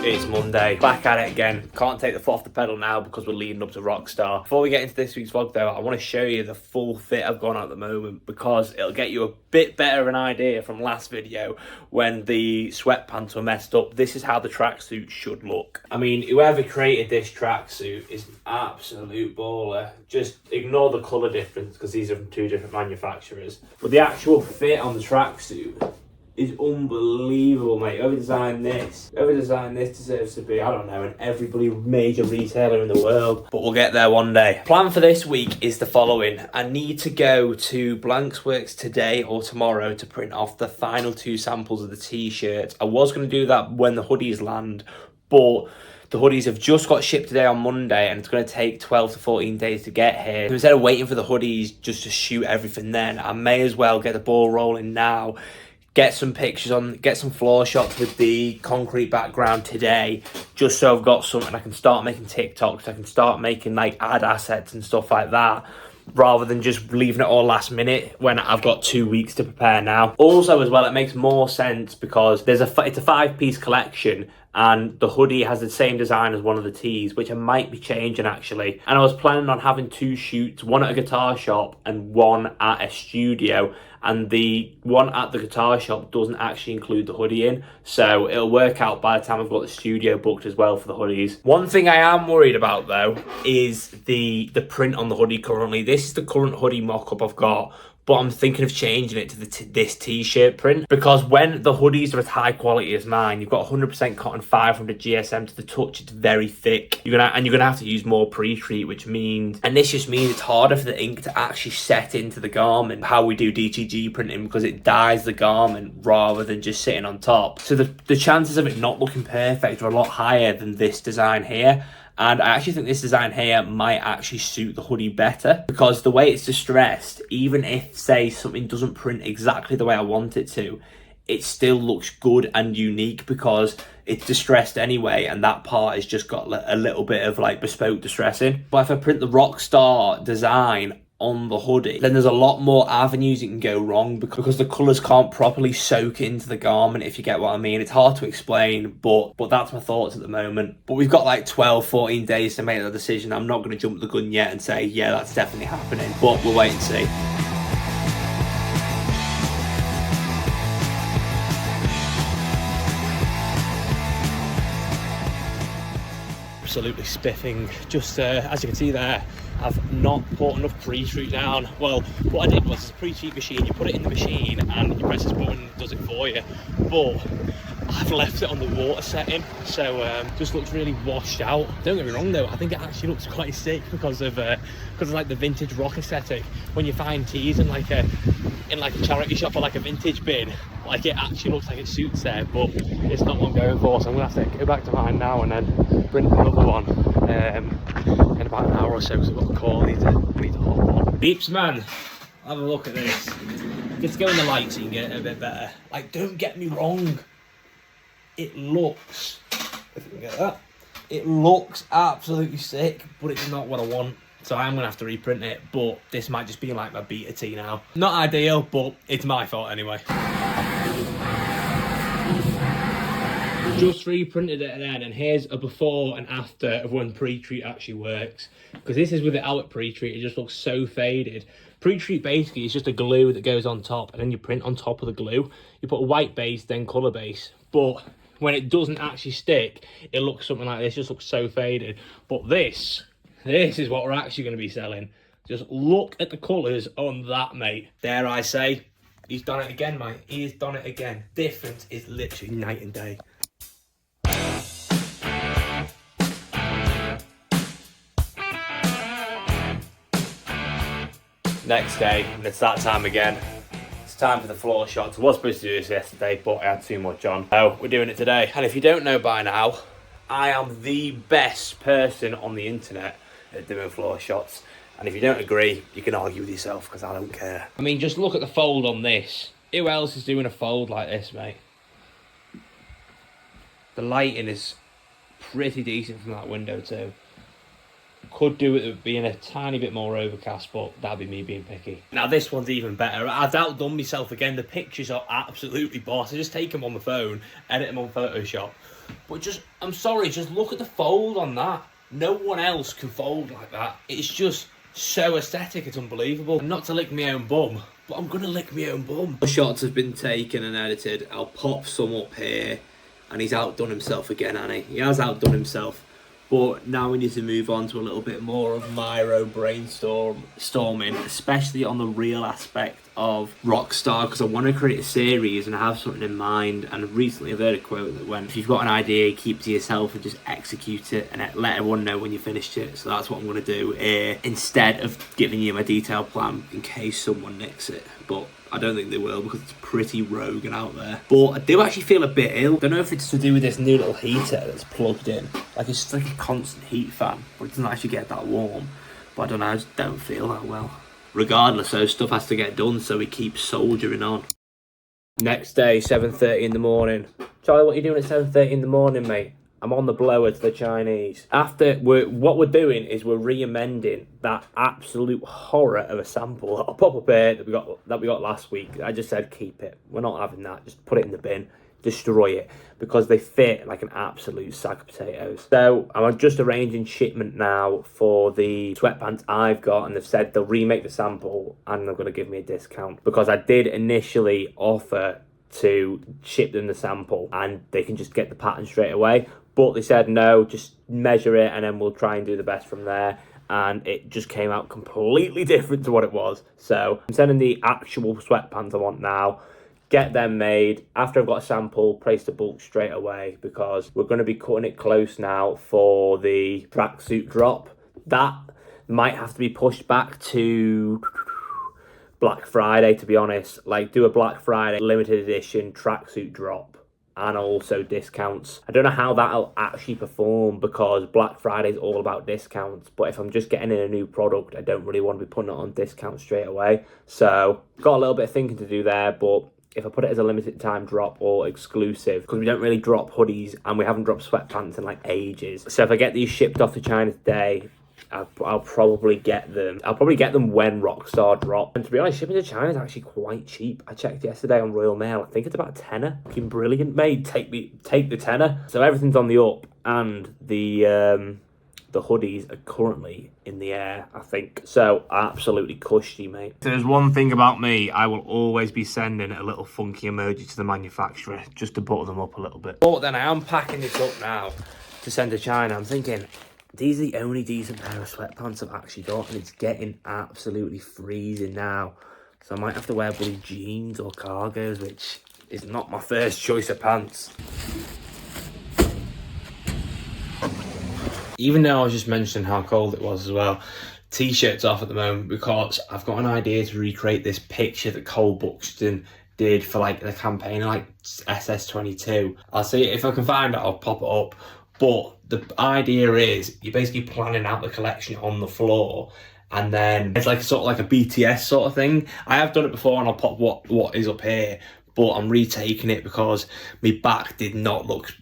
It's Monday, back at it again. Can't take the foot off the pedal now because we're leading up to Rockstar. Before we get into this week's vlog though, I want to show you the full fit I've gone at the moment because it'll get you a bit better of an idea from last video when the sweatpants were messed up. This is how the tracksuit should look. I mean, whoever created this tracksuit is an absolute baller. Just ignore the colour difference because these are from two different manufacturers. But the actual fit on the tracksuit is unbelievable, mate. Whoever designed this deserves to be, I don't know, in every bloody major retailer in the world. But we'll get there one day. Plan for this week is the following. I need to go to Blanksworks today or tomorrow to print off the final 2 samples of the t-shirts. I was going to do that when the hoodies land, but the hoodies have just got shipped today on Monday and it's going to take 12 to 14 days to get here. So instead of waiting for the hoodies just to shoot everything then, I may as well get the ball rolling now. Get some pictures on, get some floor shots with the concrete background today, just so I've got something I can start making TikToks, I can start making like ad assets and stuff like that, rather than just leaving it all last minute when I've got 2 weeks to prepare now. Also as well, it makes more sense because it's a 5-piece collection and the hoodie has the same design as one of the tees, which I might be changing actually. And I was planning on having 2 shoots, one at a guitar shop and one at a studio. And the one at the guitar shop doesn't actually include the hoodie in, so it'll work out by the time I've got the studio booked as well for the hoodies. One thing I am worried about though is the print on the hoodie currently. This is the current hoodie mock-up I've got, but I'm thinking of changing it to this t-shirt print, because when the hoodies are as high quality as mine, you've got 100% cotton 500 GSM to the touch, it's very thick. You're gonna have to use more pre-treat, which means, and this just means it's harder for the ink to actually set into the garment, how we do DTG printing, because it dyes the garment rather than just sitting on top. So the chances of it not looking perfect are a lot higher than this design here. And I actually think this design here might actually suit the hoodie better, because the way it's distressed, even if, say, something doesn't print exactly the way I want it to, it still looks good and unique because it's distressed anyway, and that part has just got a little bit of like bespoke distressing. But if I print the Rockstar design on the hoodie, then there's a lot more avenues it can go wrong because the colours can't properly soak into the garment, if you get what I mean. It's hard to explain, but that's my thoughts at the moment. But we've got like 12, 14 days to make that decision. I'm not going to jump the gun yet and say, yeah, that's definitely happening, but we'll wait and see. Absolutely spiffing. Just as you can see there, I've not put enough pre-treat down. Well, what I did was, it's a pre-treat machine, you put it in the machine and you press this button and it does it for you, but I've left it on the water setting, so just looks really washed out. Don't get me wrong though, I think it actually looks quite sick because of like the vintage rock aesthetic. When you find tees in like a charity shop or like a vintage bin, like it actually looks like it suits there, but it's not what I'm going for, so I'm gonna have to go back to mine now and then print another one in about an hour or so, because I've got a call I need to hop on. Beeps man, have a look at this. Just go in the light so you can get it a bit better. Like, don't get me wrong, it looks, if you can get that, it looks absolutely sick, but it's not what I want. So I'm going to have to reprint it, but this might just be like my beta tee now. Not ideal, but it's my fault anyway. Just reprinted it then, and here's a before and after of when pre-treat actually works. Because this is without pre-treat, it just looks so faded. Pre-treat basically is just a glue that goes on top, and then you print on top of the glue. You put a white base, then colour base. But when it doesn't actually stick, it looks something like this, just looks so faded. But this is what we're actually going to be selling. Just look at the colours on that, mate. Dare I say, he's done it again, mate. He's done it again. Difference is literally night and day. Next day, and it's that time again. It's time for the floor shots. I was supposed to do this yesterday, but I had too much on. So we're doing it today. And if you don't know by now, I am the best person on the internet at doing floor shots. And if you don't agree, you can argue with yourself, because I don't care. I mean, just look at the fold on this. Who else is doing a fold like this, mate? The lighting is pretty decent from that window too. Could do with it being a tiny bit more overcast, but that'd be me being picky. Now this one's even better. I've outdone myself again. The pictures are absolutely boss. I just take them on the phone, edit them on Photoshop. But just, I'm sorry, just look at the fold on that. No one else can fold like that. It's just so aesthetic, it's unbelievable. Not to lick my own bum, but I'm gonna lick my own bum. The shots have been taken and edited. I'll pop some up here. And he's outdone himself again, hasn't he? He has outdone himself. But now we need to move on to a little bit more of my own brainstorming, especially on the real aspect of Rockstar, because I want to create a series and I have something in mind. And recently I've heard a quote that went, if you've got an idea, keep it to yourself and just execute it and let everyone know when you finished it. So that's what I'm going to do here, instead of giving you my detailed plan in case someone nicks it. But I don't think they will, because it's pretty rogue and out there. But I do actually feel a bit ill. Don't know if it's to do with this new little heater that's plugged in. Like, it's just like a constant heat fan, but it doesn't actually get that warm. But I don't know, I just don't feel that well. Regardless, though, stuff has to get done, so we keep soldiering on. Next day, 7:30 in the morning. Charlie, what are you doing at 7:30 in the morning, mate? I'm on the blower to the Chinese. What we're doing is we're re-amending that absolute horror of a sample. I'll pop up here that we got last week. I just said keep it. We're not having that. Just put it in the bin. Destroy it, because they fit like an absolute sack of potatoes. So I'm just arranging shipment now for the sweatpants I've got, and they've said they'll remake the sample and they're going to give me a discount, because I did initially offer to ship them the sample and they can just get the pattern straight away. But they said, no, just measure it and then we'll try and do the best from there. And it just came out completely different to what it was. So I'm sending the actual sweatpants I want now, get them made. After I've got a sample, place the bulk straight away, because we're going to be cutting it close now for the tracksuit drop. That might have to be pushed back to Black Friday, to be honest. Like, do a Black Friday limited edition tracksuit drop. And also discounts. I don't know how that'll actually perform, because Black Friday is all about discounts. But if I'm just getting in a new product, I don't really want to be putting it on discount straight away. So got a little bit of thinking to do there. But if I put it as a limited time drop or exclusive, because we don't really drop hoodies and we haven't dropped sweatpants in like ages. So if I get these shipped off to China today, I'll probably get them. I'll probably get them when Rockstar drop. And to be honest, shipping to China is actually quite cheap. I checked yesterday on Royal Mail. I think it's about a tenner. Fucking brilliant, mate. Take the tenner. So everything's on the up, and the hoodies are currently in the air, I think. So absolutely cushy, mate. So there's one thing about me, I will always be sending a little funky emoji to the manufacturer just to butter them up a little bit. But then I am packing this up now to send to China. I'm thinking, these are the only decent pair of sweatpants I've actually got, and it's getting absolutely freezing now. So I might have to wear bloody jeans or cargos, which is not my first choice of pants. Even though I was just mentioning how cold it was as well, t-shirts off at the moment, because I've got an idea to recreate this picture that Cole Buxton did for like the campaign, like SS22. I'll see if I can find it, I'll pop it up. But the idea is you're basically planning out the collection on the floor, and then it's like sort of like a BTS sort of thing. I have done it before, and I'll pop what is up here, but I'm retaking it because my back did not look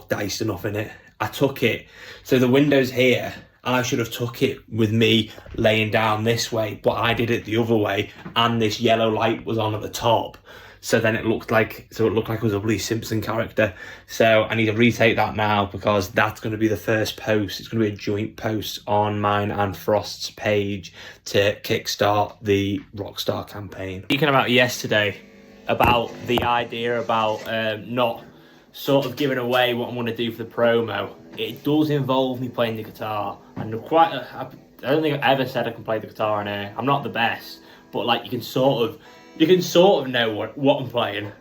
diced enough in it. I took it, so the window's here, and I should have took it with me laying down this way, but I did it the other way, and this yellow light was on at the top. So then it looked like it was a Lee Simpson character. So I need to retake that now, because that's going to be the first post. It's going to be a joint post on mine and Frost's page to kickstart the Rockstar campaign. Speaking about yesterday, about the idea about not sort of giving away what I'm going to do for the promo, it does involve me playing the guitar. And I don't think I've ever said I can play the guitar in here. I'm not the best, but like you can sort of know what I'm playing.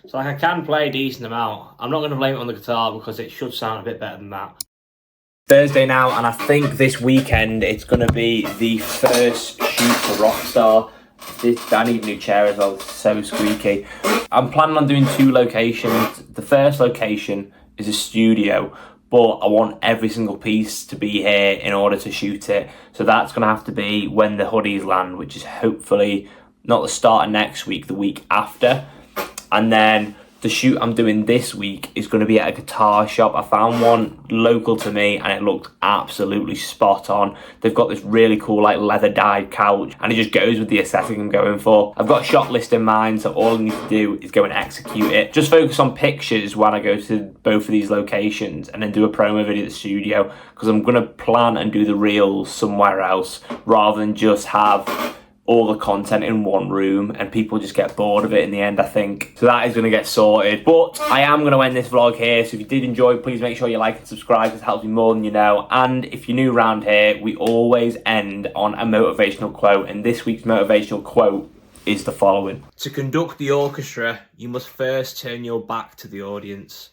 So like I can play a decent amount. I'm not going to blame it on the guitar, because it should sound a bit better than that. Thursday now, and I think this weekend it's going to be the first shoot for Rockstar. I need a new chair as well, it's so squeaky. I'm planning on doing 2 locations. The first location is a studio, but I want every single piece to be here in order to shoot it. So that's going to have to be when the hoodies land, which is hopefully not the start of next week, the week after. And then the shoot I'm doing this week is going to be at a guitar shop. I found one local to me and it looked absolutely spot on. They've got this really cool like leather dyed couch and it just goes with the aesthetic I'm going for. I've got a shot list in mind, so all I need to do is go and execute it. Just focus on pictures when I go to both of these locations and then do a promo video at the studio, because I'm going to plan and do the reels somewhere else rather than just have all the content in one room and people just get bored of it in the end, I think. So that is going to get sorted. But I am going to end this vlog here. So if you did enjoy, please make sure you like and subscribe. It helps me more than you know. And if you're new around here, we always end on a motivational quote. And this week's motivational quote is the following: to conduct the orchestra, you must first turn your back to the audience.